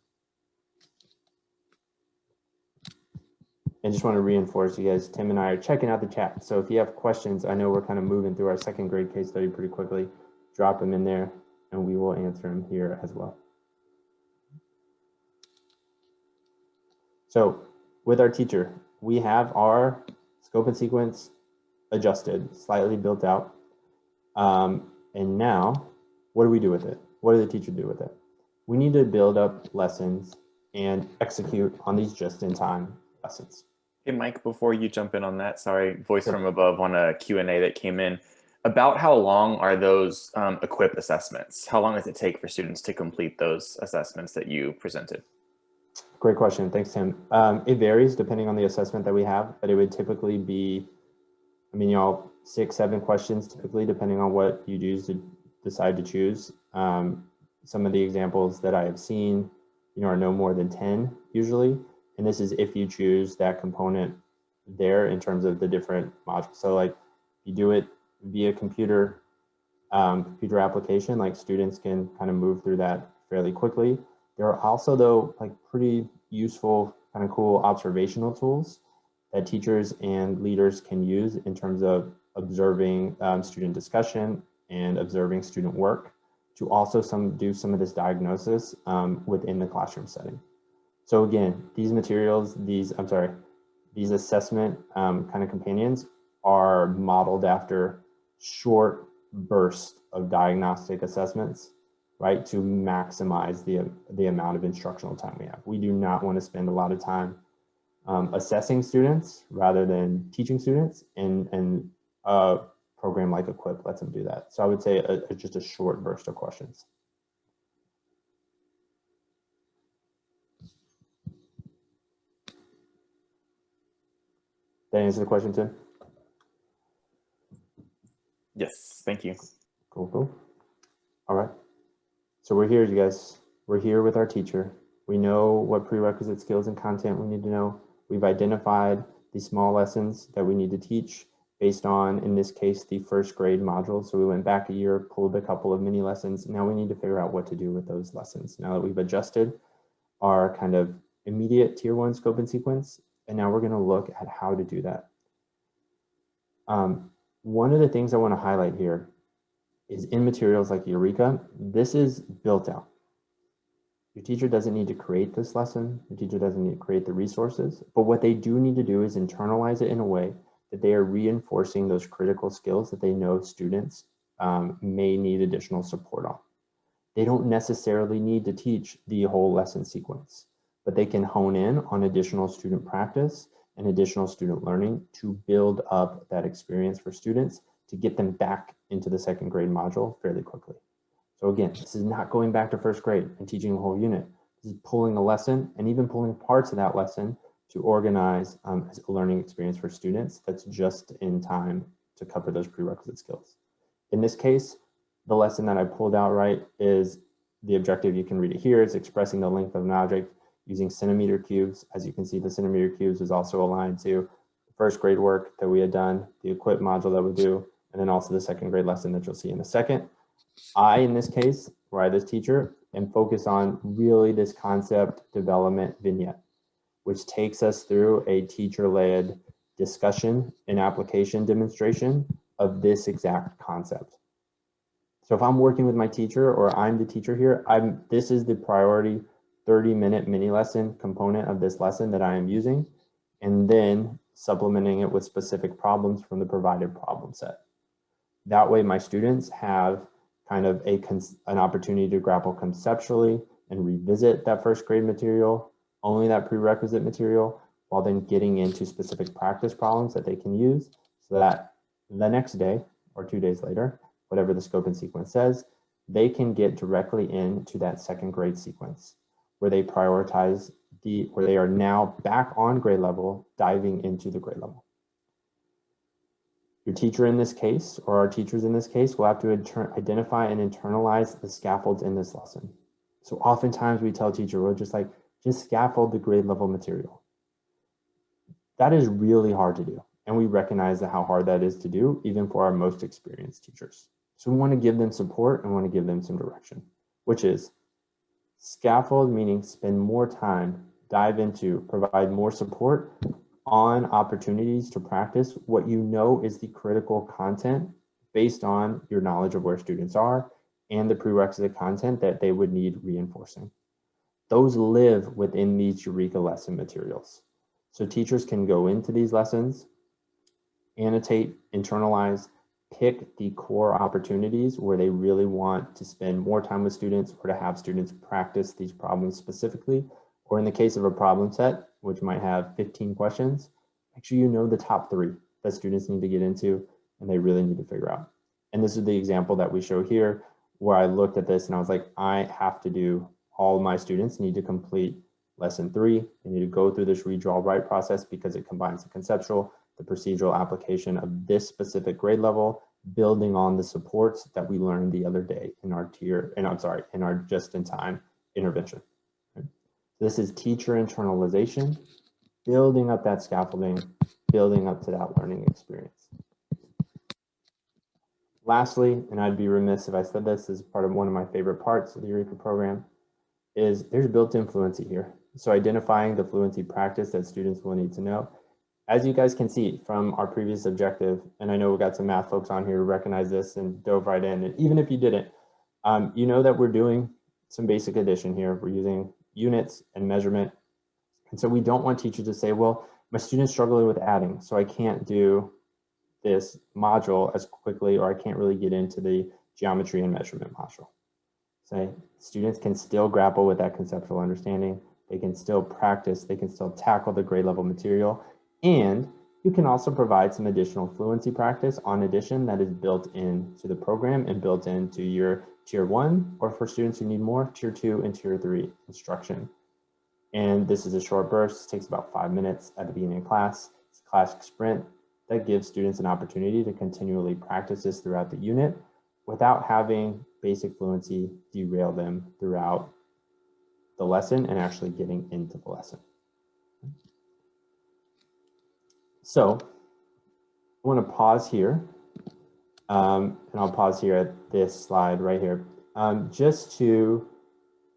And just want to reinforce you guys, Tim and I are checking out the chat. So if you have questions, I know we're kind of moving through our second grade case study pretty quickly. Drop them in there and we will answer them here as well. So with our teacher, we have our scope and sequence adjusted, slightly built out. And now, what do we do with it? what did the teacher do with it? We need to build up lessons and execute on these just-in-time lessons. Hey, Mike, before you jump in on that, sorry, voice from above on a Q&A that came in. About how long are those equip assessments? How long does it take for students to complete those assessments that you presented? Great question. Thanks, Tim. It varies depending on the assessment that we have, but it would typically be, 6, 7 questions typically, depending on what you decide to choose. Some of the examples that I have seen, are no more than 10 usually. And this is if you choose that component there in terms of the different modules. So like you do it via computer application, like students can kind of move through that fairly quickly. There are also though like pretty useful kind of cool observational tools that teachers and leaders can use in terms of observing student discussion and observing student work to also do some of this diagnosis within the classroom setting. So again, these materials, these assessment kind of companions are modeled after short bursts of diagnostic assessments, right, to maximize the amount of instructional time we have. We do not want to spend a lot of time assessing students rather than teaching students, and a program like Equip lets them do that. So I would say just a short burst of questions. That answer the question, Tim? Yes, thank you. Cool. All right. So we're here, you guys. We're here with our teacher. We know what prerequisite skills and content we need to know. We've identified the small lessons that we need to teach based on, in this case, the first grade module. So we went back a year, pulled a couple of mini lessons. Now we need to figure out what to do with those lessons. Now that we've adjusted our kind of immediate tier 1 scope and sequence, and now we're going to look at how to do that. One of the things I want to highlight here is in materials like Eureka, this is built out. Your teacher doesn't need to create this lesson. Your teacher doesn't need to create the resources, but what they do need to do is internalize it in a way that they are reinforcing those critical skills that they know students may need additional support on. They don't necessarily need to teach the whole lesson sequence, but they can hone in on additional student practice and additional student learning to build up that experience for students to get them back into the second grade module fairly quickly. So again, this is not going back to first grade and teaching a whole unit. This is pulling a lesson and even pulling parts of that lesson to organize as a learning experience for students that's just in time to cover those prerequisite skills. In this case, the lesson that I pulled out right is the objective. You can read it here. It's expressing the length of an object using centimeter cubes. As you can see, the centimeter cubes is also aligned to the first grade work that we had done, the Equip module that we do, and then also the second grade lesson that you'll see in a second. In this case, where this teacher, am focused on really this concept development vignette, which takes us through a teacher-led discussion and application demonstration of this exact concept. So if I'm working with my teacher or I'm the teacher here, this is the priority 30-minute mini lesson component of this lesson that I am using, and then supplementing it with specific problems from the provided problem set. That way my students have kind of an opportunity to grapple conceptually and revisit that first grade material, only that prerequisite material, while then getting into specific practice problems that they can use so that the next day or 2 days later, whatever the scope and sequence says, they can get directly into that second grade sequence where they prioritize where they are now back on grade level, diving into the grade level. Your teacher in this case, or our teachers in this case, will have to identify and internalize the scaffolds in this lesson. So oftentimes we tell teacher, we're just scaffold the grade level material. That is really hard to do. And we recognize how hard that is to do, even for our most experienced teachers. So we want to give them support and want to give them some direction, which is scaffold, meaning spend more time, dive into, provide more support on opportunities to practice what you know is the critical content based on your knowledge of where students are and the prerequisite content that they would need reinforcing. Those live within these Eureka lesson materials. So teachers can go into these lessons, annotate, internalize, pick the core opportunities where they really want to spend more time with students or to have students practice these problems specifically. Or in the case of a problem set, which might have 15 questions, make sure you know the top 3 that students need to get into and they really need to figure out. And this is the example that we show here, where I looked at this and I was like, I have to do, all of my students need to complete lesson 3. They need to go through this read, draw, write process because it combines the conceptual, the procedural application of this specific grade level, building on the supports that we learned the other day in our in our just-in-time intervention. Okay. This is teacher internalization, building up that scaffolding, building up to that learning experience. Lastly, and I'd be remiss if I said this as part of one of my favorite parts of the Eureka program, is there's built-in fluency here. So identifying the fluency practice that students will need to know. As you guys can see from our previous objective, and I know we've got some math folks on here who recognize this and dove right in, and even if you didn't, you know that we're doing some basic addition here. We're using units and measurement. And so we don't want teachers to say, well, my student's struggling with adding, so I can't do this module as quickly, or I can't really get into the geometry and measurement module. So students can still grapple with that conceptual understanding. They can still practice, they can still tackle the grade level material, and you can also provide some additional fluency practice on addition that is built into the program and built into your tier 1, or for students who need more, tier 2 and tier 3 instruction. And this is a short burst, it takes about 5 minutes at the beginning of class. It's a classic sprint that gives students an opportunity to continually practice this throughout the unit without having basic fluency derail them throughout the lesson and actually getting into the lesson. So I want to pause here, and I'll pause here at this slide right here, just to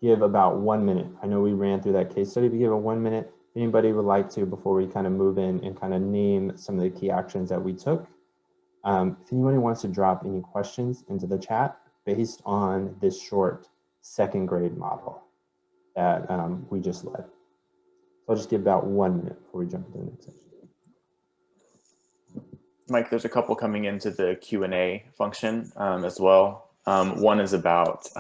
give about 1 minute. I know we ran through that case study, but give it 1 minute. If anybody would like to, before we kind of move in and kind of name some of the key actions that we took, if anybody wants to drop any questions into the chat based on this short 2nd grade model that we just led. So I'll just give about 1 minute before we jump into the next section. Mike, there's a couple coming into the Q&A function as well. One is about,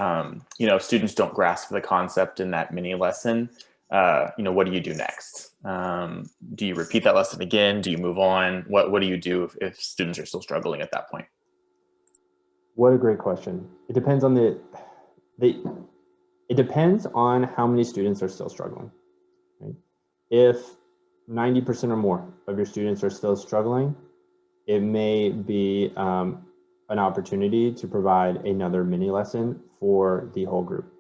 you know, if students don't grasp the concept in that mini lesson, you know, what do you do next? Do you repeat that lesson again? Do you move on? What do you do if students are still struggling at that point? What a great question. It depends on it depends on how many students are still struggling. Right? If 90% or more of your students are still struggling, it may be an opportunity to provide another mini lesson for the whole group.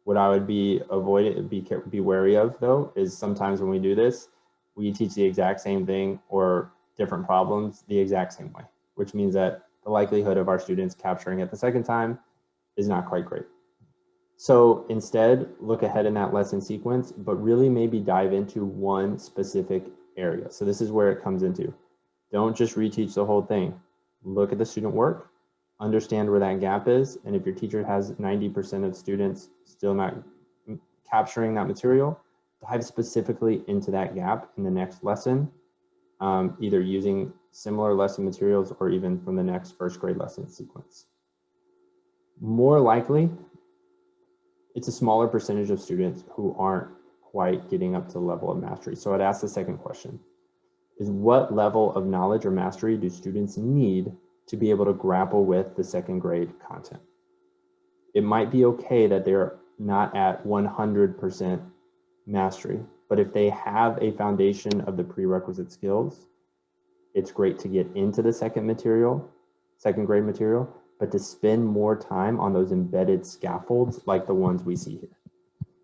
What I would be wary of though, is sometimes when we do this, we teach the exact same thing or different problems the exact same way, which means that the likelihood of our students capturing it the second time is not quite great. So instead, look ahead in that lesson sequence, but really maybe dive into one specific area. So this is where it comes into. Don't just reteach the whole thing. Look at the student work, understand where that gap is, and if your teacher has 90% of students still not capturing that material, dive specifically into that gap in the next lesson, either using similar lesson materials or even from the next 1st grade lesson sequence. More likely, it's a smaller percentage of students who aren't quite getting up to the level of mastery. So I'd ask the second question, is what level of knowledge or mastery do students need to be able to grapple with the 2nd grade content? It might be okay that they're not at 100% mastery, but if they have a foundation of the prerequisite skills, it's great to get into the 2nd grade material, but to spend more time on those embedded scaffolds like the ones we see here.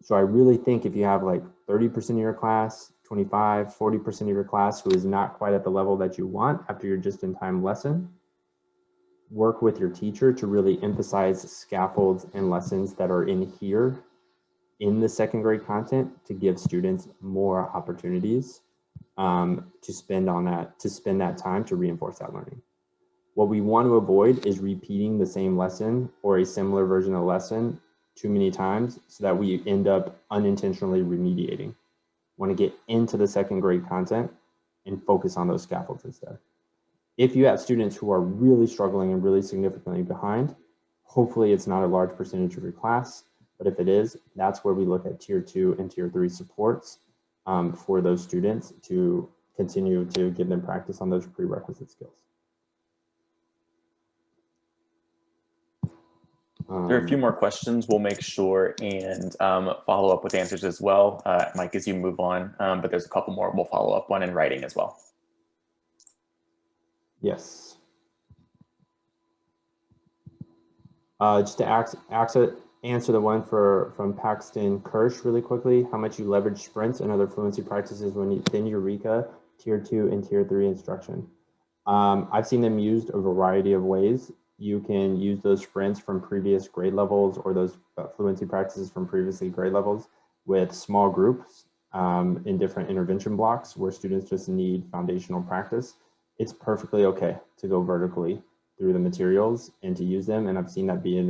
So I really think if you have like 30% of your class, 25, 40% of your class who is not quite at the level that you want after your just-in-time lesson, work with your teacher to really emphasize scaffolds and lessons that are in here in the 2nd grade content to give students more opportunities to spend that time to reinforce that learning. What we want to avoid is repeating the same lesson or a similar version of the lesson too many times so that we end up unintentionally remediating. Want to get into the 2nd grade content and focus on those scaffolds instead. If you have students who are really struggling and really significantly behind, hopefully it's not a large percentage of your class, but if it is, that's where we look at tier 2 and tier 3 supports for those students to continue to give them practice on those prerequisite skills. There are a few more questions. We'll make sure and follow up with answers as well, Mike, as you move on. But there's a couple more we'll follow up on in writing as well. Yes. Just to answer the one from Paxton Kirsch really quickly, how much you leverage sprints and other fluency practices within Eureka, tier 2 and tier 3 instruction. I've seen them used a variety of ways. You can use those sprints from previous grade levels or those fluency practices from previously grade levels with small groups in different intervention blocks where students just need foundational practice. It's perfectly okay to go vertically through the materials and to use them. And I've seen that be an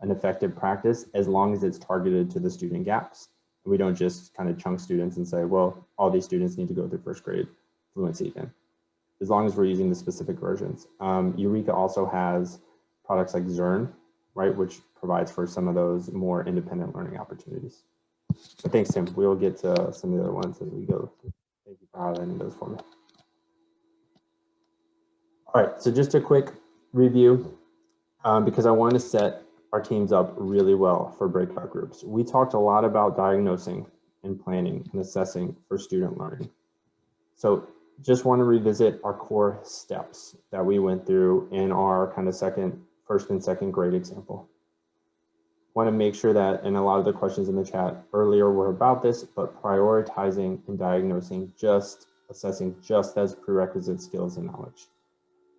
effective practice as long as it's targeted to the student gaps. We don't just kind of chunk students and say, well, all these students need to go through first grade fluency again, as long as we're using the specific versions. Eureka also has products like Zern, right, which provides for some of those more independent learning opportunities. But thanks, Tim. We'll get to some of the other ones as we go. Thank you for highlighting those for me. All right, so just a quick review because I want to set our teams up really well for breakout groups. We talked a lot about diagnosing and planning and assessing for student learning. So just want to revisit our core steps that we went through in our kind of first and second grade example. Want to make sure that, and a lot of the questions in the chat earlier were about this, but prioritizing and diagnosing, assessing just as prerequisite skills and knowledge.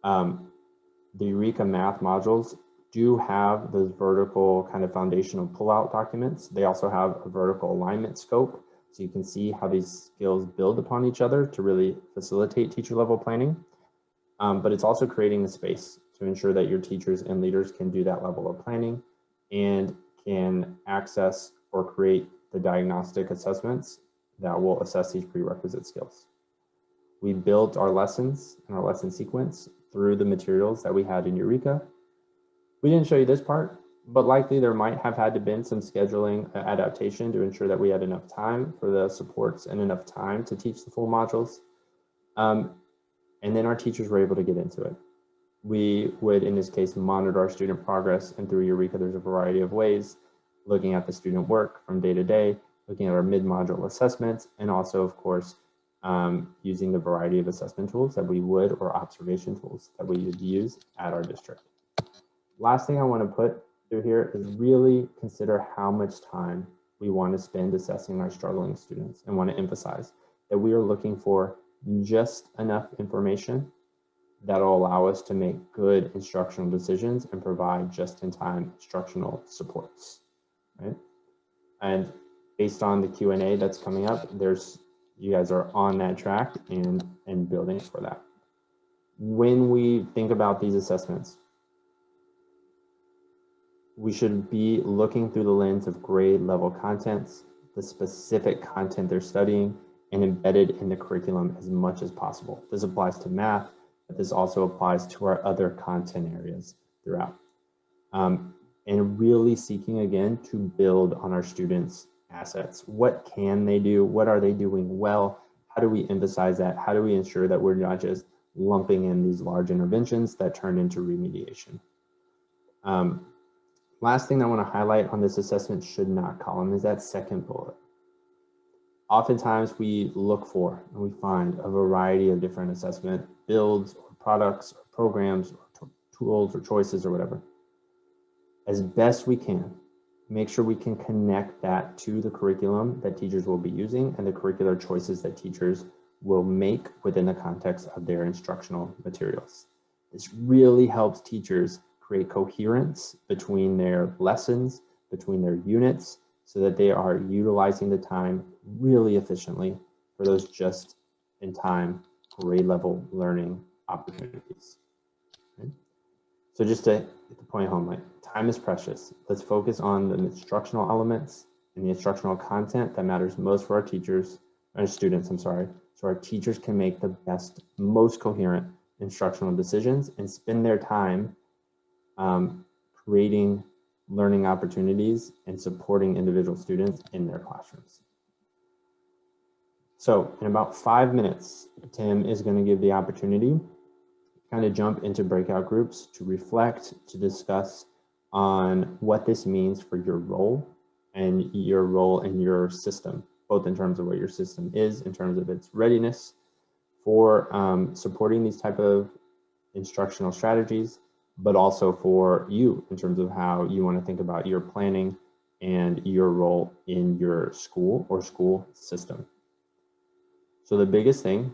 The Eureka math modules do have those vertical kind of foundational pullout documents. They also have a vertical alignment scope. So you can see how these skills build upon each other to really facilitate teacher level planning. But it's also creating the space to ensure that your teachers and leaders can do that level of planning and can access or create the diagnostic assessments that will assess these prerequisite skills. We built our lessons and our lesson sequence through the materials that we had in Eureka. We didn't show you this part, but likely there might have had to been some scheduling adaptation to ensure that we had enough time for the supports and enough time to teach the full modules. And then our teachers were able to get into it. We would, in this case, monitor our student progress, and through Eureka, there's a variety of ways, looking at the student work from day to day, looking at our mid-module assessments, and also, of course, using the variety of assessment tools that we would, or observation tools that we would use at our district. Last thing I want to put through here is really consider how much time we want to spend assessing our struggling students, and want to emphasize that we are looking for just enough information that will allow us to make good instructional decisions and provide just-in-time instructional supports, right? And based on the Q&A that's coming up, you guys are on that track and building for that. When we think about these assessments, we should be looking through the lens of grade level contents, the specific content they're studying, and embedded in the curriculum as much as possible. This applies to math, but this also applies to our other content areas throughout. And really seeking again to build on our students' assets. What can they do? What are they doing well? How do we emphasize that? How do we ensure that we're not just lumping in these large interventions that turn into remediation? Last thing I want to highlight on this assessment should not column is that second bullet. Oftentimes we look for and we find a variety of different assessment builds or products or programs or tools or choices or whatever. As best we can, make sure we can connect that to the curriculum that teachers will be using and the curricular choices that teachers will make within the context of their instructional materials. This really helps teachers create coherence between their lessons, between their units, so that they are utilizing the time really efficiently for those just-in-time grade level learning opportunities. Okay? So just to get the point home, like, time is precious. Let's focus on the instructional elements and the instructional content that matters most for our teachers, or students, I'm sorry, so our teachers can make the best, most coherent instructional decisions and spend their time creating learning opportunities and supporting individual students in their classrooms. So in about 5 minutes, Tim is going to give the opportunity to kind of jump into breakout groups to reflect, to discuss on what this means for your role and your role in your system, both in terms of what your system is, in terms of its readiness for supporting these type of instructional strategies, but also for you in terms of how you want to think about your planning and your role in your school or school system. So the biggest thing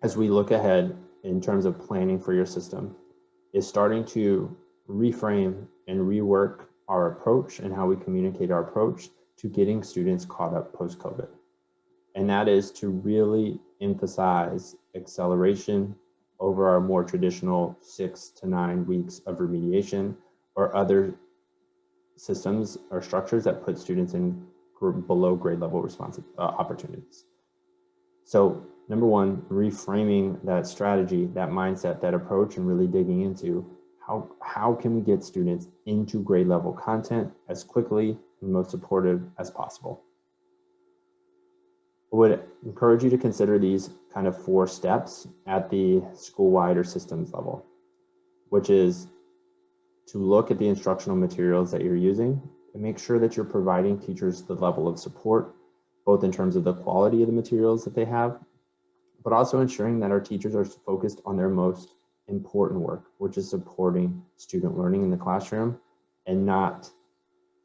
as we look ahead in terms of planning for your system is starting to reframe and rework our approach and how we communicate our approach to getting students caught up post-COVID. And that is to really emphasize acceleration over our more traditional 6 to 9 weeks of remediation or other systems or structures that put students in below grade level opportunities. So number one, reframing that strategy, that mindset, that approach, and really digging into how can we get students into grade level content as quickly and most supportive as possible. I would encourage you to consider these kind of 4 steps at the school-wide or systems level, which is to look at the instructional materials that you're using and make sure that you're providing teachers the level of support, both in terms of the quality of the materials that they have, but also ensuring that our teachers are focused on their most important work, which is supporting student learning in the classroom and not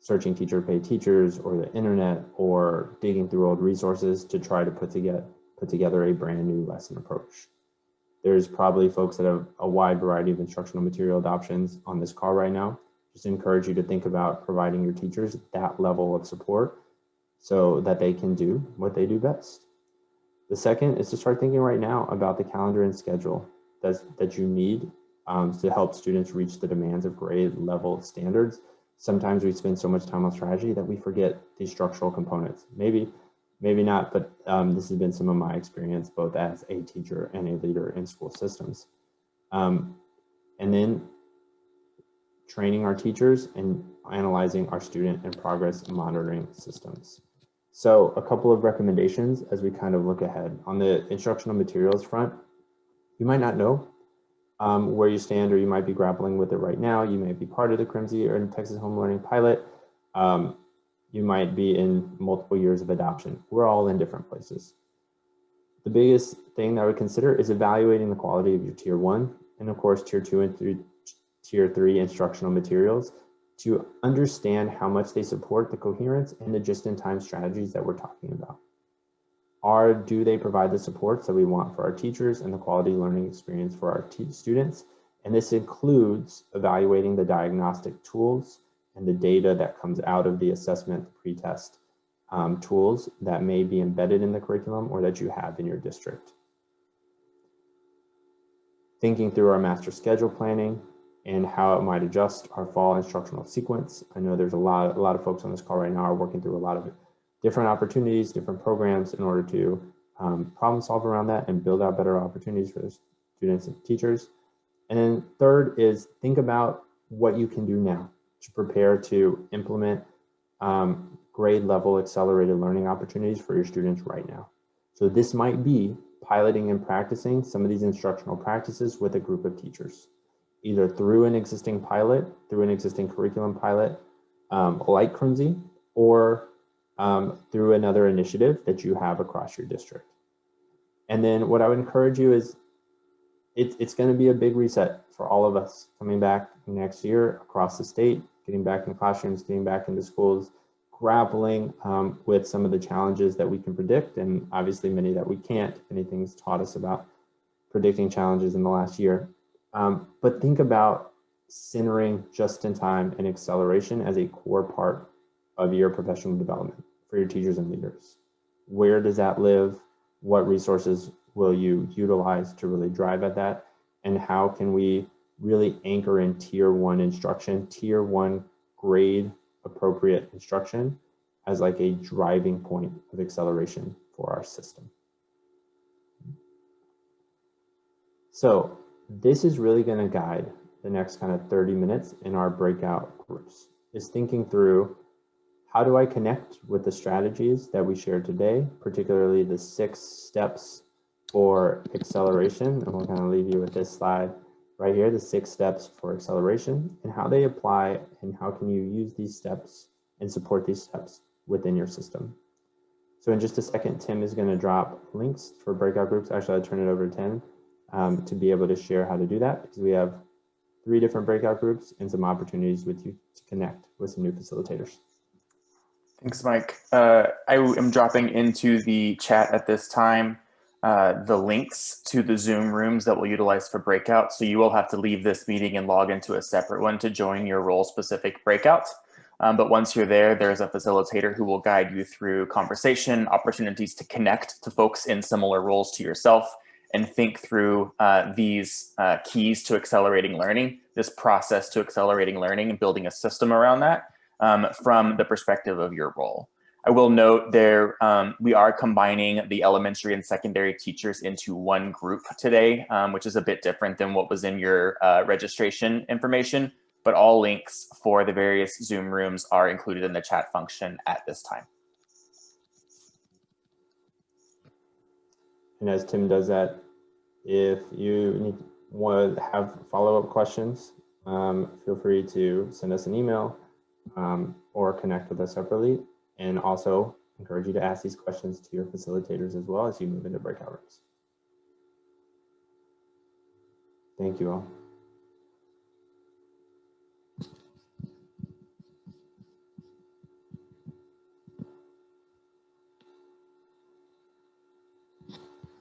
searching teacher pay teachers or the internet or digging through old resources to try to put together a brand new lesson approach. There's probably folks that have a wide variety of instructional material options on this call right now. Just encourage you to think about providing your teachers that level of support so that they can do what they do best. The second is to start thinking right now about the calendar and schedule that you need to help students reach the demands of grade level standards. Sometimes we spend so much time on strategy that we forget these structural components. Maybe not, but this has been some of my experience, both as a teacher and a leader in school systems. And then training our teachers and analyzing our student and progress monitoring systems. So a couple of recommendations as we kind of look ahead. On the instructional materials front, you might not know where you stand, or you might be grappling with it right now. You may be part of the CRMSI or Texas Home Learning Pilot. You might be in multiple years of adoption. We're all in different places. The biggest thing that I would consider is evaluating the quality of your tier 1 and of course tier 2 and tier 3 instructional materials to understand how much they support the coherence and the just-in-time strategies that we're talking about. Do they provide the supports that we want for our teachers and the quality learning experience for our students? And this includes evaluating the diagnostic tools and the data that comes out of the assessment pretest tools that may be embedded in the curriculum or that you have in your district. Thinking through our master schedule planning and how it might adjust our fall instructional sequence. I know there's a lot of folks on this call right now are working through a lot of different opportunities, different programs in order to problem solve around that and build out better opportunities for the students and teachers. And then third is think about what you can do now to prepare to implement grade level accelerated learning opportunities for your students right now. So this might be piloting and practicing some of these instructional practices with a group of teachers, either through an existing pilot, through an existing curriculum pilot like CRMSI, or through another initiative that you have across your district. And then what I would encourage you is it's going to be a big reset for all of us coming back next year across the state, getting back in classrooms, getting back into schools, grappling with some of the challenges that we can predict, and obviously many that we can't. Anything's taught us about predicting challenges in the last year. But think about centering just-in-time and acceleration as a core part of your professional development for your teachers and leaders. Where does that live? What resources will you utilize to really drive at that? And how can we really anchor in tier 1 instruction, tier 1 grade appropriate instruction as like a driving point of acceleration for our system? So This is really going to guide the next kind of 30 minutes in our breakout groups, is thinking through how do I connect with the strategies that we shared today, particularly the 6 steps for acceleration. And we'll kind of leave you with this slide right here, the 6 steps for acceleration and how they apply and how can you use these steps and support these steps within your system. So in just a second, Tim is going to drop links for breakout groups. Actually, I'll turn it over to Tim to be able to share how to do that, because we have 3 different breakout groups and some opportunities with you to connect with some new facilitators. Thanks, Mike. I am dropping into the chat at this time the links to the Zoom rooms that we'll utilize for breakout. So you will have to leave this meeting and log into a separate one to join your role-specific breakout. But once you're there, there's a facilitator who will guide you through conversation, opportunities to connect to folks in similar roles to yourself, and think through these keys to accelerating learning, this process to accelerating learning, and building a system around that from the perspective of your role. I will note there, we are combining the elementary and secondary teachers into one group today, which is a bit different than what was in your registration information, but all links for the various Zoom rooms are included in the chat function at this time. And as Tim does that, if you want to have follow-up questions, feel free to send us an email or connect with us separately. And also encourage you to ask these questions to your facilitators as well as you move into breakout rooms. Thank you all.